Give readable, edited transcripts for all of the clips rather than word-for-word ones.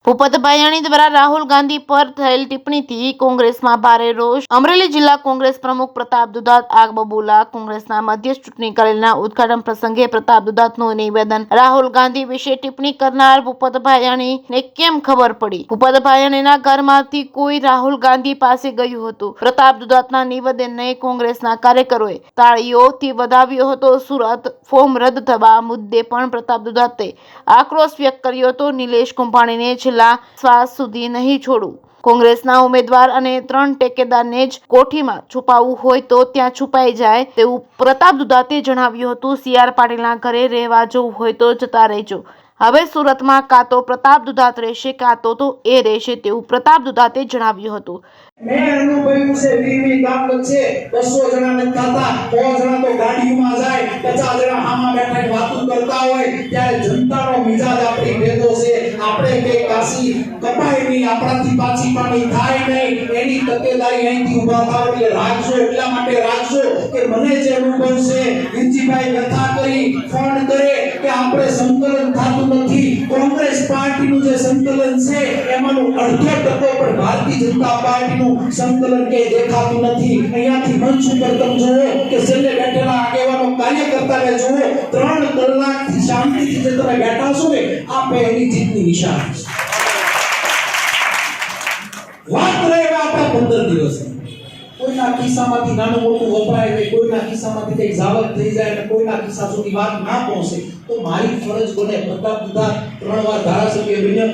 ભૂપત ભાયાણી દ્વારા રાહુલ ગાંધી પર થયેલ ટિપ્પણીથી કોંગ્રેસમાં ભારે રોષ। અમરેલી જિલ્લા કોંગ્રેસ પ્રમુખ પ્રતાપ દુધાત આગ બબૂલા। કોંગ્રેસના મધ્યસ્થ ચૂંટણી કાર્યાલયના ઉદઘાટન પ્રસંગે પ્રતાપ દુધાતનું નિવેદન। રાહુલ ગાંધી વિશે ટિપ્પણી કરનાર ભૂપત ભાયાણીને કેમ ખબર પડી? ભૂપત ભાયાણીના ઘરમાંથી કોઈ રાહુલ ગાંધી પાસે ગયું હતું? પ્રતાપ દુધાતના નિવેદનને કોંગ્રેસના કાર્યકરોએ તાળીઓથી વધાવ્યો હતો। સુરત ફોર્મ રદ થવા મુદ્દે પણ પ્રતાપ દુધાતે આક્રોશ વ્યક્ત કર્યો હતો। નિલેશ કુંભાણીને શ્વાસ સુધી નહીં છોડું। કોંગ્રેસના ઉમેદવાર અને 3 ટેકેદારને જ કોઠીમાં છુપાવવું હોય તો ત્યાં છુપાઈ જાય તેવું પ્રતાપ દુધાતે જણાવ્યું હતું। CR પાટીલના ઘરે રહેવા જવું હોય તો જતા રહેજો। હવે સુરતમાં કાં તો પ્રતાપ દુધાત રહેશે કાં તો એ રહેશે તેવું પ્રતાપ દુધાતે જણાવ્યું હતું। મેં અનુભવ્યું છે 20 ગામ વચ્ચે 200 જણા નથી થતા, 100 જણા તો ગાડીમાં જાય, 50 જણા આમાં બેઠા વાતો કરતા હોય ત્યારે જનતાનો મિજાજ આપણી ભેગો છે। આપણે કે કાશી કપાય નહીં, આપણાથી પાછી પાણી થાય નહીં, એની તકેદારી અહીંથી ઊભા થાવ એટલે રાખજો। એટલા માટે રાખજો કે મને જે અનુભવ છે, વિરજીભાઈ વ્યથા કરી ફોન કરે કે આપણે સંકલન થતું નથી। કોંગ્રેસ પાર્ટીનું જે સંકલન છે એમાંનું અડધો ટકો પણ ભારતીય જનતા પાર્ટીનું સંકલન કે દેખાતું નથી। અહીંયાથી મંચ ઉપર તમે જુઓ કે છેલ્લે બેઠેલા આગેવાનો કાર્યકર્તાને જુઓ, 3 કલાકથી શાંતિથી જે તમે બેઠા છો ને આ પહેલી જીતની નિશાની છે। વાત રહે આપણા 15 દિવસ, કોઈના ખિસ્સામાંથી નાનું મોટું વપરાય ને કોઈના ખિસ્સામાંથી કઈ જાવત થઈ જાય ને કોઈના ખિસ્સા સુધી વાત ના પહોંચે તો મારી ફરજ બને પ્રતાપ દુધાત 3 વાર ધારાસભ્ય બન્યો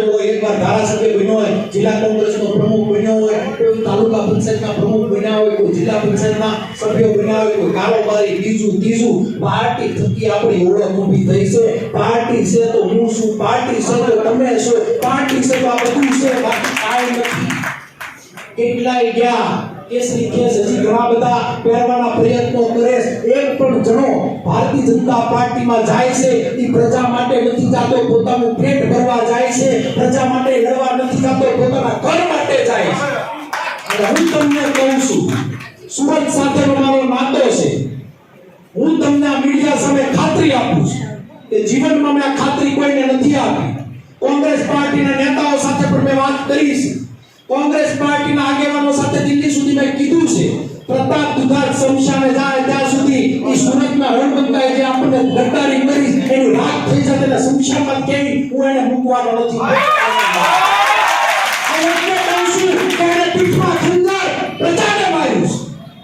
હોય, 1 વાર ધારાસભ્ય બન્યો હોય, જિલ્લા કોંગ્રેસનો પ્રમુખ બન્યો હોય, કોઈ તાલુકા પંચાયતના પ્રમુખ બન્યા હોય, કોઈ જિલ્લા પંચાયતના સભ્યો બન્યા હોય, કોઈ કારોબારી બીજું ત્રીજું, પાર્ટી થકી આપણી ઓળખ ઊભી થઈ છે। પાર્ટી છે તો હું છું, પાર્ટી છે તો તમે છો, પાર્ટી છે તો આ બધું છે, બાકી કાંઈ નથી। કેટલાય ગયા કેસરી કેસ હજી ઘણા બધા પહેરવાના પ્રયત્નો કરે, એક પણ જણો ભારતીય જનતા પાર્ટીમાં જાય છે એ પ્રજા માટે નથી જાતો, પોતાનું પેટ ભરવા જાય છે, પ્રજા માટે લડવા નથી જાતો, પોતાના ઘર માટે જાય છે। અને હું તમને કહું છું, સુરત સાથેનો મારો નાતો છે, હું તમને આ મીડિયા સામે ખાતરી આપું છું કે જીવનમાં મેં આ ખાતરી કોઈને નથી આપી। કોંગ્રેસ પાર્ટીના નેતાઓ સાથે પણ મેં વાત કરી છે, કોંગ્રેસ પાર્ટીના આગેવાનો સાથે દિલ્હી સુધી મેં કીધું છે, પ્રતાપ દુધાત શમશાને જાય ત્યાં સુધી એ સુરતના રણબંકાએ જે આપણને ગદ્દારી કરી એનું રાગ થઈ જાય એટલે શમશાનમાં ક્યાંય હું એને મૂકવાનો નથી।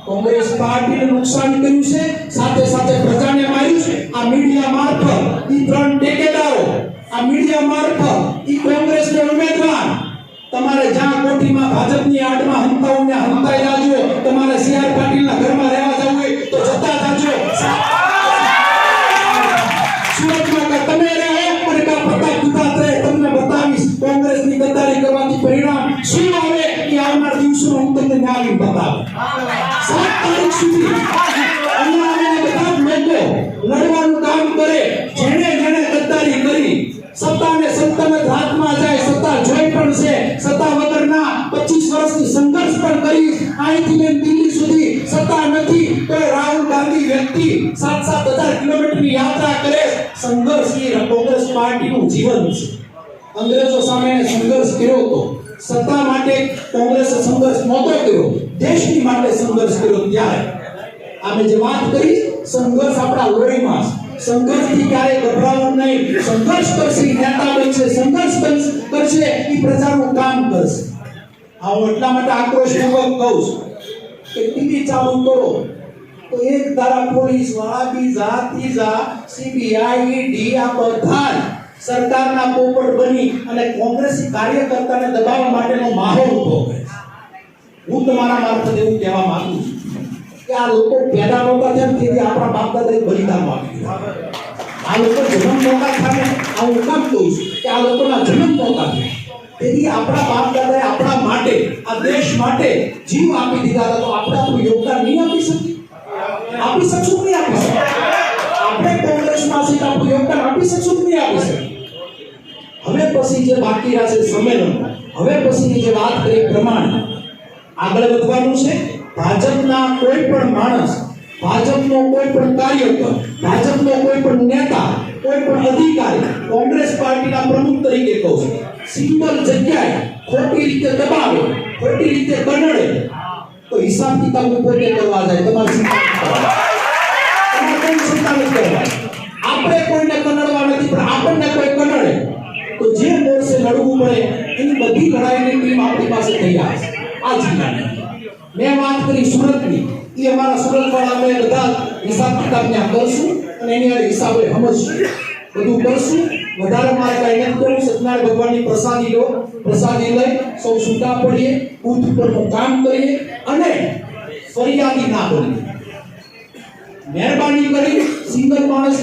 કોંગ્રેસ પાર્ટીને નુકસાન કર્યું છે, સાથે સાથે પ્રજાને માર્યું છે। આ મીડિયા મારફત ઈ 3 ટેકેદારો, આ મીડિયા મારફત ઈ કોંગ્રેસના ઉમેદવાર, તમારે જ્યાં કોઠીમાં ભાજપની આડમાં હંતાઓને હંતાઈ જાજો, તમારે CR પાટીલના ઘરમાં રહેવા જવું હોય તો જતા જાજો। સુરતમાં કે તમે રહે અને કા પ્રતાપ દુધાત રહે, તમને બતાવીશ કોંગ્રેસની ગદ્દારી કરવાથી પરિણામ શું આવે કે આવનાર દિવસોમાં હું તમને ન્યાય બતાવું। 7 તારીખ સુધી અહીંયા બધા લોકો લડવાનું કામ કરે, જેને જેને ગદ્દારી કરી સત્તાને સલ્તનત હાથમાં જાય, સત્તા જોઈ પણ છે, સત્તા વગરના 25 વર્ષની સંઘર્ષ પણ કરી, અહીંથી લઈને દિલ્હી સુધી સત્તા નથી તો રાહુલ ગાંધી વ્યક્તિ 7,000 કિલોમીટરની યાત્રા કરે। સંઘર્ષ એ કોંગ્રેસ પાર્ટીનું જીવન છે। અંગ્રેજો સામે સંઘર્ષ કર્યો હતો, સત્તા માટે કોંગ્રેસે સંઘર્ષ નહોતો કર્યો, દેશની માટે સંઘર્ષ કર્યો। ત્યારે આપણે જે વાત કરી, સંઘર્ષ આપણા લોહીમાં છે, સંઘર્ષથી ક્યારે ગભરાવું નહીં, સંઘર્ષ કરશે નેતા બનશે, સંઘર્ષ કરશે એ પ્રજાનું કામ કરશે। હું એટલા માટે આક્રોશપૂર્વક કહું છું કે ટીવી ચાલુ કરો તો એક ધારા પોલીસ વાળા, બીજા ત્રીજા, CBI, ED આ બધા સરકારના પોપટ બની અને કોંગ્રેસી કાર્યકર્તાને દબાવવા માટેનો માહોલ ઉભો કરે છે। હું તમારા મારફતે એવું કહેવા માંગુ છું કે આ લોકો પેદા નહોતા થયા તેથી આપણા બાપ દાદાએ બલિદાન આપ્યું। આ લોકો જન્મ નહોતા થયા, આ હું કામ કહું છું કે આ લોકોના જન્મ નહોતા થયા તેથી આપણા બાપ દાદાએ આપણા માટે, આ દેશ માટે જીવ આપી દીધા હતા, તો આપણે આપણું યોગદાન નહીં આપી શકીએ? આપી શકશું નહીં આપી શકીએ? આપણે કોંગ્રેસમાં સીટ આપણું યોગદાન આપી શકશું નહીં આપી શકીએ? હવે પછી જે બાકી રહેશે સંમેલન, હવે પછીની જે વાત કરી પ્રમાણે આગળ વધવાનું છે। ભાજપના કોઈ પણ માણસ, ભાજપનો કોઈ પણ કાર્યકર, ભાજપનો કોઈ પણ નેતા, કોઈ પણ અધિકારી, કોંગ્રેસ પાર્ટીના પ્રમુખ તરીકે કહું છું, સિંગલ જગ્યાએ ખોટી રીતે દબાવે, ખોટી રીતે કનડે, તો હિસાબ કિતાબ પોતે કરવા જાય. તમારે ચિંતા નથી કરવાની. તમારે કોઈ ચિંતા નથી કરવાની. આપણે કોઈને કનડવા નથી, પણ આપણને કોઈ કનડે તો જે મોરસે લડવું પડે એની બધી લડાઈની ટીમ આપણી પાસે તૈયાર છે. આ જિલ્લાની મેં વાત કરી સુરતની, એ અમારા સુરતવાળા અમે બધા હિસાબ કિતાબ ત્યાં કરશું અને એની આ હિસાબે સમજશું, બધું કરશું. વધારે મારે કઈ નથી કરવું. સત્યનારાયણ ભગવાનની પ્રસાદી લો, પ્રસાદી લઈ સૌ છૂટા પડીએ, બૂથ ઉપરનું કામ કરીએ અને ફરિયાદી ના બનીએ. મહેરબાની કરી સિંગલ માણસ